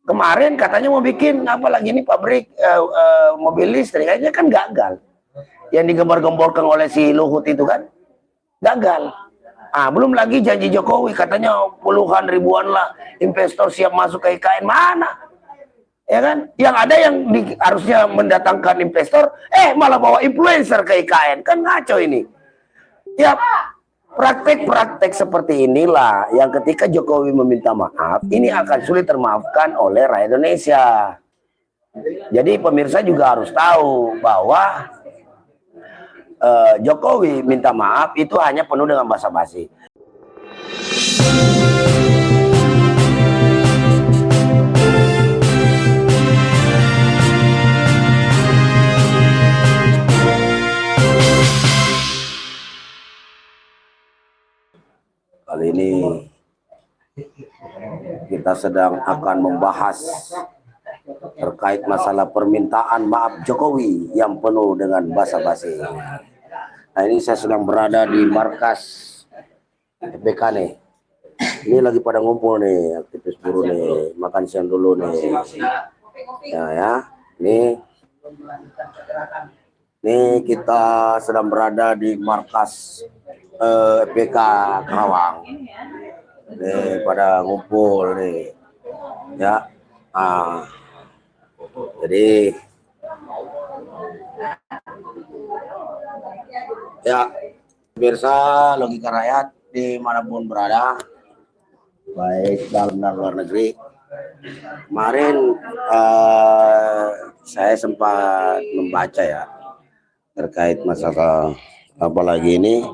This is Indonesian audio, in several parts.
Kemarin katanya mau bikin apa lagi ini pabrik mobil listrik, kayaknya kan gagal. Yang digembar-gemborkan oleh si Luhut itu kan gagal. Belum lagi janji Jokowi katanya puluhan ribuan lah investor siap masuk ke IKN, mana? Ya kan? Yang ada yang harusnya mendatangkan investor, malah bawa influencer ke IKN, kan ngaco ini. Ya, praktek-praktek seperti inilah yang ketika Jokowi meminta maaf, ini akan sulit termaafkan oleh rakyat Indonesia. Jadi pemirsa juga harus tahu bahwa Jokowi minta maaf itu hanya penuh dengan basa-basi. Kali ini kita sedang akan membahas terkait masalah permintaan maaf Jokowi yang penuh dengan basa-basi. Nah, ini saya sedang berada di markas FPK nih. Ini lagi pada ngumpul nih aktivis buruh nih, makan siang dulu nih. Ya. Nih kita sedang berada di markas FPK Karawang. Nih pada ngumpul nih. Ya. Jadi ya, pemirsa Logika Rakyat dimanapun berada, baik dalam dan luar negeri. Kemarin saya sempat membaca ya terkait masalah apalagi ini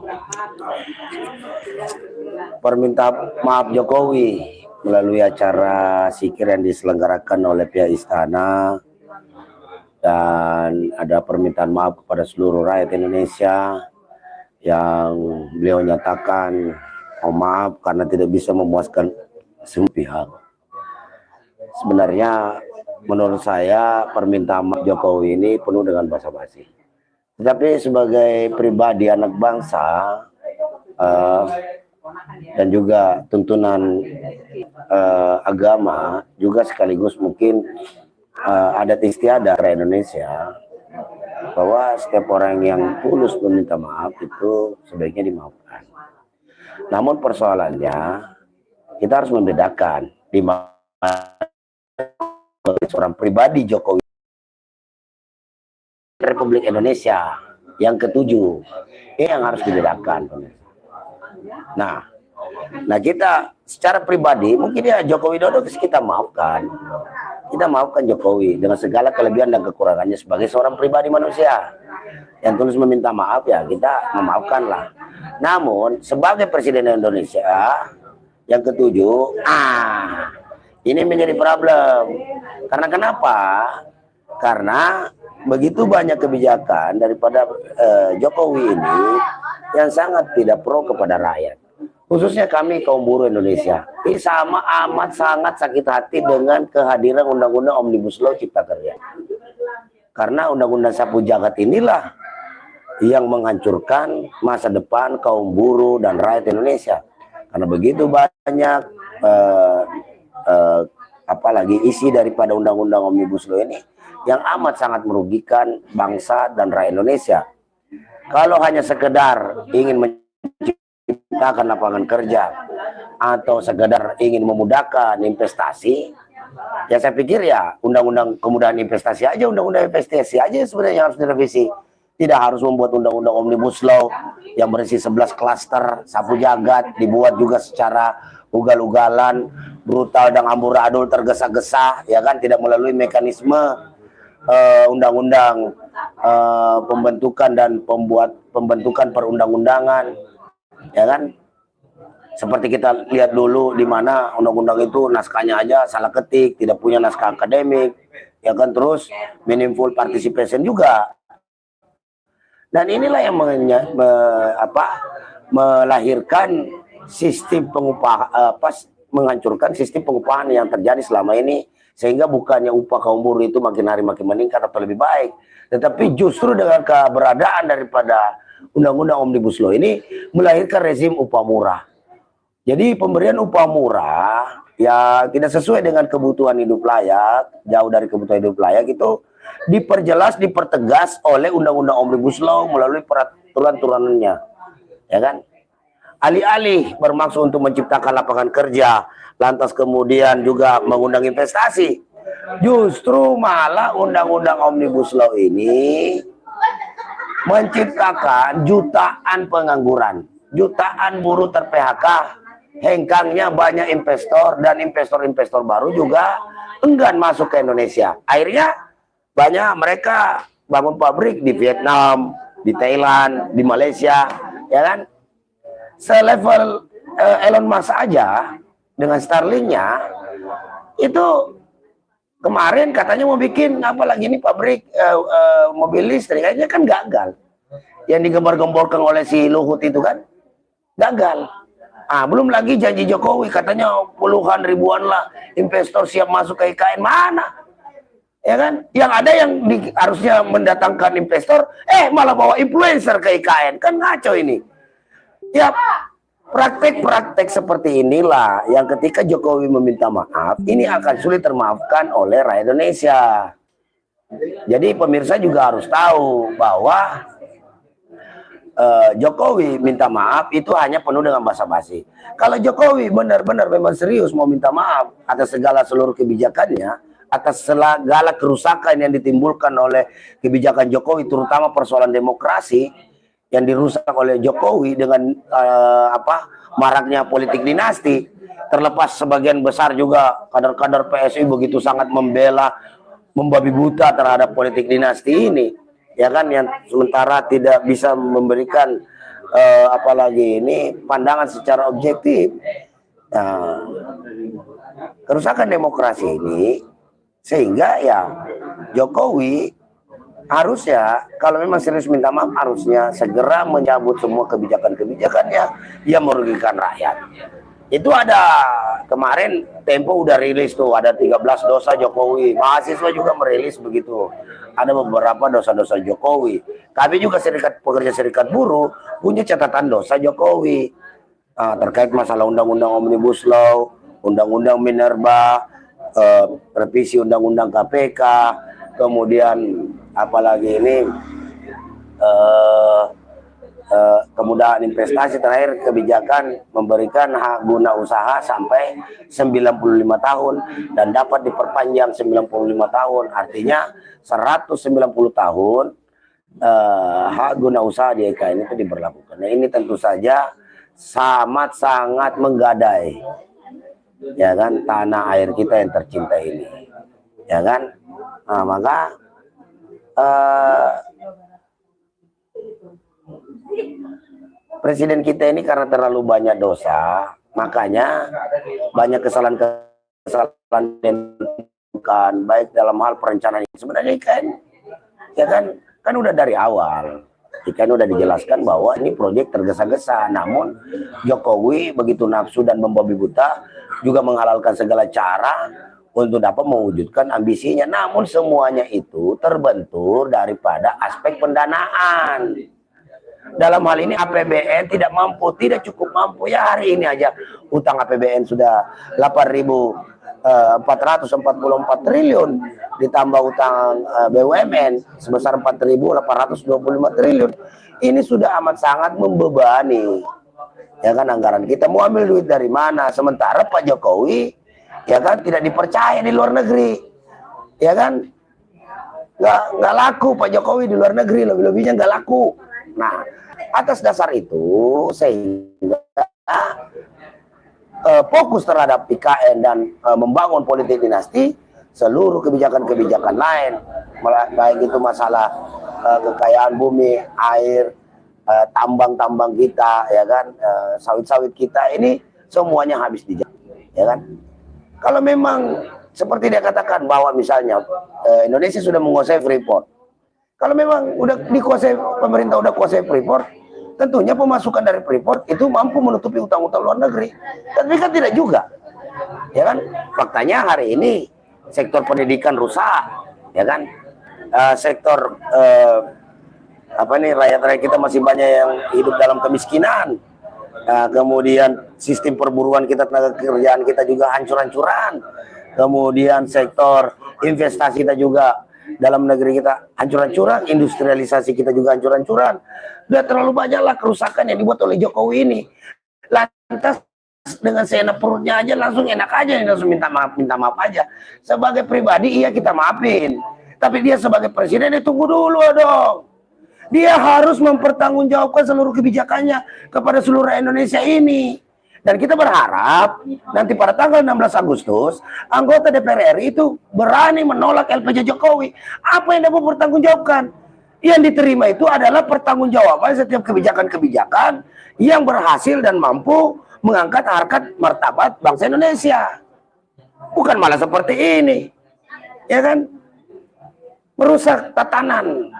permintaan maaf Jokowi melalui acara zikir yang diselenggarakan oleh pihak istana, dan ada permintaan maaf kepada seluruh rakyat Indonesia yang beliau nyatakan maaf karena tidak bisa memuaskan semua pihak. Sebenarnya menurut saya permintaan maaf Jokowi ini penuh dengan basa-basi. Tetapi sebagai pribadi anak bangsa dan juga tuntunan agama, juga sekaligus mungkin adat istiadat Indonesia, bahwa setiap orang yang tulus meminta maaf itu sebaiknya dimaafkan. Namun persoalannya kita harus membedakan di mana seorang pribadi Jokowi Republik Indonesia yang ketujuh, ini yang harus dibedakan. Nah kita secara pribadi mungkin ya Joko Widodo kita maafkan. Kita maafkan Jokowi dengan segala kelebihan dan kekurangannya sebagai seorang pribadi manusia yang tulus meminta maaf, ya kita memaafkan lah. Namun sebagai Presiden Indonesia yang ketujuh, ini menjadi problem. Karena kenapa? Karena begitu banyak kebijakan daripada Jokowi ini yang sangat tidak pro kepada rakyat, khususnya kami kaum buruh Indonesia. Ini sama amat sangat sakit hati dengan kehadiran Undang-Undang Omnibus Law Cipta Kerja. Karena Undang-Undang Sapu Jagat inilah yang menghancurkan masa depan kaum buruh dan rakyat Indonesia. Karena begitu banyak apalagi isi daripada Undang-Undang Omnibus Law ini yang amat sangat merugikan bangsa dan rakyat Indonesia. Kalau hanya sekedar ingin menciptakan lapangan kerja atau sekedar ingin memudahkan investasi, ya saya pikir ya undang-undang kemudahan investasi aja, undang-undang investasi aja sebenarnya harus direvisi. Tidak harus membuat undang-undang Omnibus Law yang berisi 11 klaster sapu jagat, dibuat juga secara ugal-ugalan, brutal dan amburadul, tergesa-gesa, ya kan, tidak melalui mekanisme undang-undang pembentukan dan pembentukan perundang-undangan, ya kan. Seperti kita lihat dulu di mana undang-undang itu naskahnya aja salah ketik, tidak punya naskah akademik, ya kan, terus meaningful participation juga. Dan inilah yang melahirkan sistem pengupahan, menghancurkan sistem pengupahan yang terjadi selama ini, sehingga bukannya upah kaum buruh itu makin hari makin meningkat atau lebih baik, tetapi justru dengan keberadaan daripada Undang-Undang Omnibus Law ini melahirkan rezim upah murah. Jadi pemberian upah murah ya tidak sesuai dengan kebutuhan hidup layak, jauh dari kebutuhan hidup layak, itu diperjelas, dipertegas oleh Undang-Undang Omnibus Law melalui peraturan-turunannya, ya kan? Alih-alih bermaksud untuk menciptakan lapangan kerja, lantas kemudian juga mengundang investasi, justru malah Undang-Undang Omnibus Law ini menciptakan jutaan pengangguran, jutaan buruh ter-PHK, hengkangnya banyak investor, dan investor-investor baru juga enggan masuk ke Indonesia. Akhirnya banyak mereka bangun pabrik di Vietnam, di Thailand, di Malaysia, ya kan? Selevel Elon Musk aja dengan Starlink-nya itu kemarin katanya mau bikin apa lagi ini pabrik mobil listrik, kayaknya kan gagal. Yang digembar-gemborkan oleh si Luhut itu kan gagal. Belum lagi janji Jokowi katanya puluhan ribuan lah investor siap masuk ke IKN, mana? Ya kan? Yang ada yang harusnya mendatangkan investor, malah bawa influencer ke IKN, kan ngaco ini. Ya, praktek-praktek seperti inilah yang ketika Jokowi meminta maaf, ini akan sulit termaafkan oleh rakyat Indonesia. Jadi pemirsa juga harus tahu bahwa Jokowi minta maaf itu hanya penuh dengan basa-basi. Kalau Jokowi benar-benar memang serius mau minta maaf atas segala seluruh kebijakannya, atas segala kerusakan yang ditimbulkan oleh kebijakan Jokowi, terutama persoalan demokrasi yang dirusak oleh Jokowi dengan maraknya politik dinasti, terlepas sebagian besar juga kader-kader PSI begitu sangat membela, membabi buta terhadap politik dinasti ini, ya kan, yang sementara tidak bisa memberikan apalagi ini pandangan secara objektif. Nah, kerusakan demokrasi ini sehingga ya Jokowi harusnya kalau memang serius minta maaf, harusnya segera mencabut semua kebijakan-kebijakannya yang merugikan rakyat. Itu ada kemarin Tempo udah rilis tuh, ada 13 dosa Jokowi. Mahasiswa juga merilis begitu. Ada beberapa dosa-dosa Jokowi. Kami juga pekerja serikat buruh punya catatan dosa Jokowi. Terkait masalah Undang-Undang Omnibus Law, Undang-Undang Minerba, revisi Undang-Undang KPK, kemudian apalagi ini kemudahan investasi, terakhir kebijakan memberikan hak guna usaha sampai 95 tahun dan dapat diperpanjang 95 tahun, artinya 190 tahun hak guna usaha di IKN itu diberlakukan. Nah, ini tentu saja sangat menggadai, ya kan, tanah air kita yang tercinta ini, ya kan. Maka presiden kita ini karena terlalu banyak dosa, makanya banyak kesalahan kan, baik dalam hal perencanaan. Sebenarnya ya kan udah dari awal udah dijelaskan bahwa ini proyek tergesa-gesa, namun Jokowi begitu nafsu dan membabi buta juga menghalalkan segala cara untuk dapat mewujudkan ambisinya. Namun semuanya itu terbentur daripada aspek pendanaan. Dalam hal ini APBN tidak cukup mampu. Ya, hari ini aja utang APBN sudah 8.444 triliun, ditambah utang BUMN sebesar 4.825 triliun. Ini sudah amat sangat membebani, ya kan, anggaran kita. Mau ambil duit dari mana? Sementara Pak Jokowi, ya kan, tidak dipercaya di luar negeri, ya kan, nggak laku Pak Jokowi di luar negeri, lebih-lebihnya nggak laku. Nah, atas dasar itu sehingga fokus terhadap IKN dan membangun politik dinasti, seluruh kebijakan-kebijakan lain, baik itu masalah kekayaan bumi, air, tambang-tambang kita, ya kan, sawit-sawit kita ini semuanya habis dijaga, ya kan. Kalau memang seperti dia katakan bahwa misalnya Indonesia sudah menguasai Freeport, kalau memang udah dikuasai, pemerintah udah kuasai Freeport, tentunya pemasukan dari Freeport itu mampu menutupi utang-utang luar negeri. Tapi kan tidak juga, ya kan. Faktanya hari ini sektor pendidikan rusak, ya kan, sektor rakyat-rakyat kita masih banyak yang hidup dalam kemiskinan, Kemudian sistem perburuan kita, tenaga kerjaan kita juga hancur-hancuran. Kemudian sektor investasi kita juga dalam negeri kita hancur-hancuran, industrialisasi kita juga hancur-hancuran. Udah terlalu banyaklah kerusakan yang dibuat oleh Jokowi ini. Lantas dengan seenak perutnya aja langsung enak aja, langsung minta maaf aja. Sebagai pribadi iya kita maafin, tapi dia sebagai presiden tunggu dulu dong. Dia harus mempertanggungjawabkan seluruh kebijakannya kepada seluruh Indonesia ini. Dan kita berharap nanti pada tanggal 16 Agustus anggota DPR RI itu berani menolak LPJ Jokowi. Apa yang dapat bertanggungjawabkan? Yang diterima itu adalah pertanggungjawaban setiap kebijakan-kebijakan yang berhasil dan mampu mengangkat harkat martabat bangsa Indonesia. Bukan malah seperti ini, ya kan? Merusak tatanan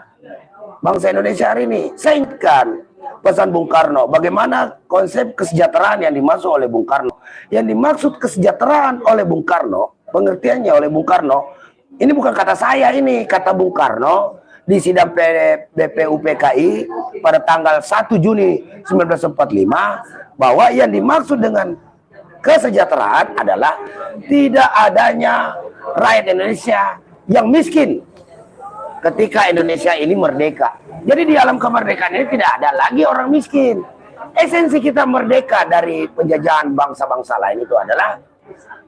bangsa Indonesia hari ini. Saya ingatkan pesan Bung Karno, bagaimana konsep kesejahteraan yang dimaksud oleh Bung Karno. Yang dimaksud kesejahteraan oleh Bung Karno, pengertiannya oleh Bung Karno, ini bukan kata saya, ini kata Bung Karno di sidang BPUPKI pada tanggal 1 Juni 1945, bahwa yang dimaksud dengan kesejahteraan adalah tidak adanya rakyat Indonesia yang miskin ketika Indonesia ini merdeka. Jadi di alam kemerdekaan ini tidak ada lagi orang miskin. Esensi kita merdeka dari penjajahan bangsa-bangsa lain itu adalah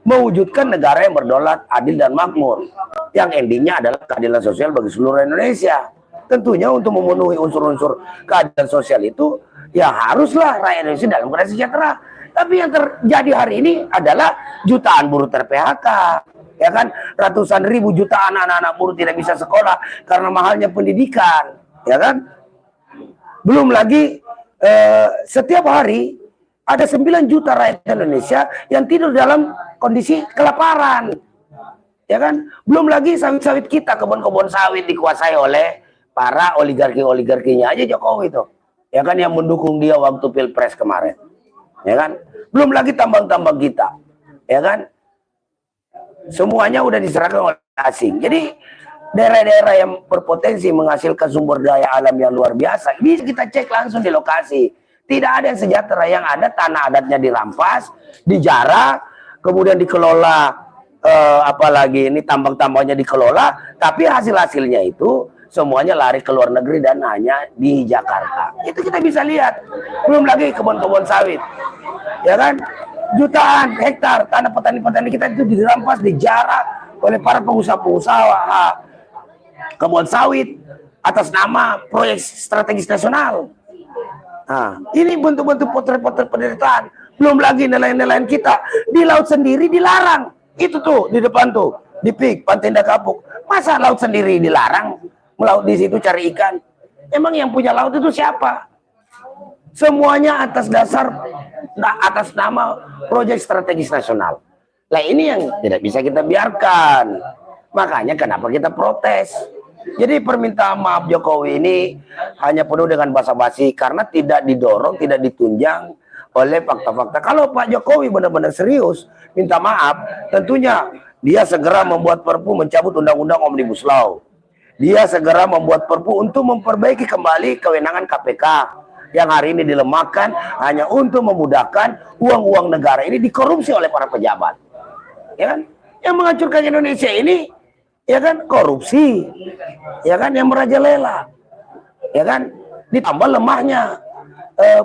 mewujudkan negara yang berdaulat, adil dan makmur. Yang endingnya adalah keadilan sosial bagi seluruh Indonesia. Tentunya untuk memenuhi unsur-unsur keadilan sosial itu, ya haruslah rakyat Indonesia dalam keadaan sejahtera. Tapi yang terjadi hari ini adalah jutaan buruh ter-PHK. Ya kan, ratusan ribu jutaan anak-anak buruh tidak bisa sekolah karena mahalnya pendidikan, ya kan? Belum lagi setiap hari ada 9 juta rakyat Indonesia yang tidur dalam kondisi kelaparan, ya kan? Belum lagi sawit-sawit kita, kebun-kebun sawit dikuasai oleh para oligarki-oligarkinya aja Jokowi itu, ya kan, yang mendukung dia waktu Pilpres kemarin, ya kan? Belum lagi tambang-tambang kita, ya kan? Semuanya udah diserahkan oleh asing. Jadi daerah-daerah yang berpotensi menghasilkan sumber daya alam yang luar biasa bisa kita cek langsung di lokasi. Tidak ada yang sejahtera, yang ada tanah adatnya dirampas, dijarah, kemudian dikelola, apalagi ini tambang-tambangnya dikelola, tapi hasil-hasilnya itu semuanya lari ke luar negeri dan hanya di Jakarta. Itu kita bisa lihat. Belum lagi kebun-kebun sawit, ya kan? Jutaan hektar tanah petani-petani kita itu dirampas, dijarah oleh para pengusaha-pengusaha kebun sawit atas nama proyek strategis nasional. Nah, ini bentuk-bentuk potret-potret penderitaan. Belum lagi nelayan-nelayan kita di laut sendiri dilarang. Itu tuh di depan tuh, di PIK Pantai Indah Kapuk. Masa laut sendiri dilarang? Melaut di situ cari ikan. Emang yang punya laut itu siapa? Semuanya atas nama proyek strategis nasional. Nah, ini yang tidak bisa kita biarkan. Makanya kenapa kita protes. Jadi permintaan maaf Jokowi ini hanya penuh dengan basa-basi karena tidak didorong, tidak ditunjang oleh fakta-fakta. Kalau Pak Jokowi benar-benar serius minta maaf, tentunya dia segera membuat Perpu mencabut Undang-Undang Omnibus Law. Dia segera membuat Perpu untuk memperbaiki kembali kewenangan KPK yang hari ini dilemahkan hanya untuk memudahkan uang-uang negara ini dikorupsi oleh para pejabat, ya kan? Yang menghancurkan Indonesia ini, ya kan, korupsi, ya kan, yang merajalela, ya kan, ditambah lemahnya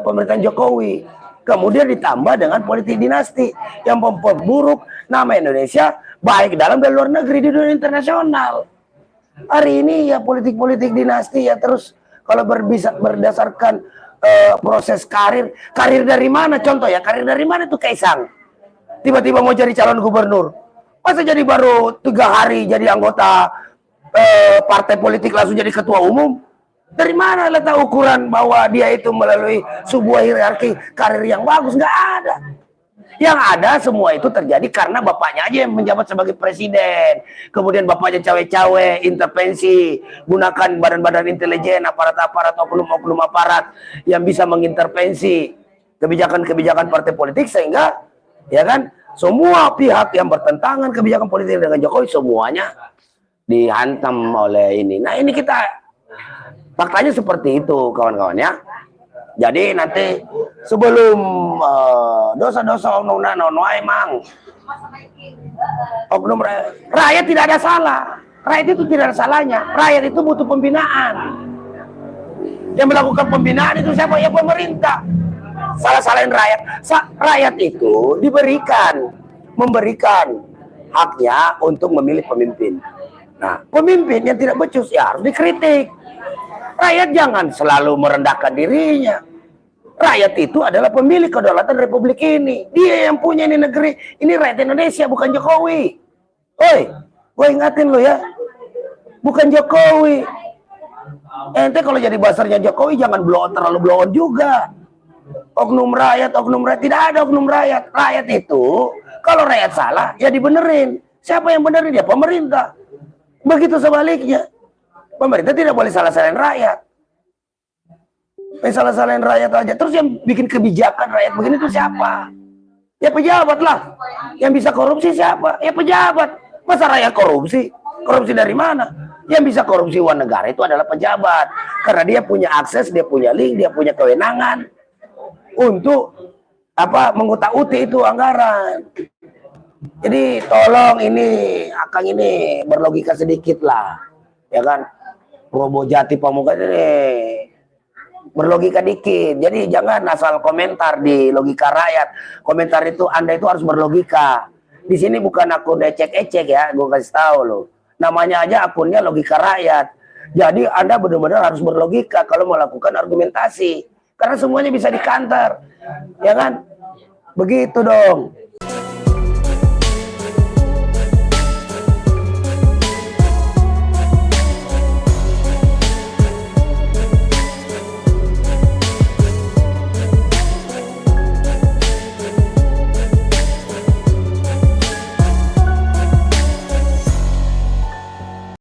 pemerintahan Jokowi, kemudian ditambah dengan politik dinasti yang memperburuk nama Indonesia baik dalam dan luar negeri, di dunia internasional. Hari ini ya politik-politik dinasti ya terus, kalau berdasarkan proses karir dari mana? Contoh ya, karir dari mana tuh Kaisang? Tiba-tiba mau jadi calon gubernur, masa jadi baru 3 hari jadi anggota partai politik langsung jadi ketua umum? Dari mana letak ukuran bahwa dia itu melalui sebuah hierarki karir yang bagus? Nggak ada. Yang ada semua itu terjadi karena bapaknya aja yang menjabat sebagai presiden. Kemudian bapaknya cawe-cawe, intervensi, gunakan badan-badan intelijen, aparat-aparat, oknum-oknum aparat yang bisa mengintervensi kebijakan-kebijakan partai politik, sehingga ya kan semua pihak yang bertentangan kebijakan politik dengan Jokowi semuanya dihantam oleh ini. Nah, ini kita faktanya seperti itu, kawan-kawan ya. Jadi nanti sebelum dosa-dosa oknum emang oknum rakyat tidak ada salah. Rakyat itu tidak ada salahnya. Rakyat itu butuh pembinaan. Yang melakukan pembinaan itu siapa? Ya pemerintah. Salah-salahin rakyat. Rakyat itu memberikan haknya untuk memilih pemimpin. Nah, pemimpin yang tidak becus ya harus dikritik. Rakyat jangan selalu merendahkan dirinya. Rakyat itu adalah pemilik kedaulatan Republik ini. Dia yang punya ini negeri. Ini rakyat Indonesia, bukan Jokowi. Oi, gue ingatin lo ya. Bukan Jokowi. Ente kalau jadi basarnya Jokowi jangan terlalu blow on juga. Oknum rakyat. Tidak ada oknum rakyat. Rakyat itu, kalau rakyat salah, ya dibenerin. Siapa yang benerin? Ya pemerintah. Begitu sebaliknya. Pemerintah tidak boleh salah-salahin rakyat. Salah-salahin rakyat aja. Terus yang bikin kebijakan rakyat begini itu siapa? Ya pejabat lah. Yang bisa korupsi siapa? Ya pejabat. Masa rakyat korupsi? Korupsi dari mana? Yang bisa korupsi uang negara itu adalah pejabat. Karena dia punya akses, dia punya link, dia punya kewenangan untuk mengutak-utik itu anggaran. Jadi tolong ini Akang ini berlogika sedikit lah. Ya kan? Robo Jati Pamungkas ini berlogika dikit. Jadi jangan asal komentar di logika rakyat. Komentar itu Anda itu harus berlogika. Di sini bukan akun ecek-ecek ya, gue kasih tahu loh. Namanya aja akunnya logika rakyat. Jadi Anda benar-benar harus berlogika kalau melakukan argumentasi. Karena semuanya bisa dikantar. Ya kan? Begitu dong.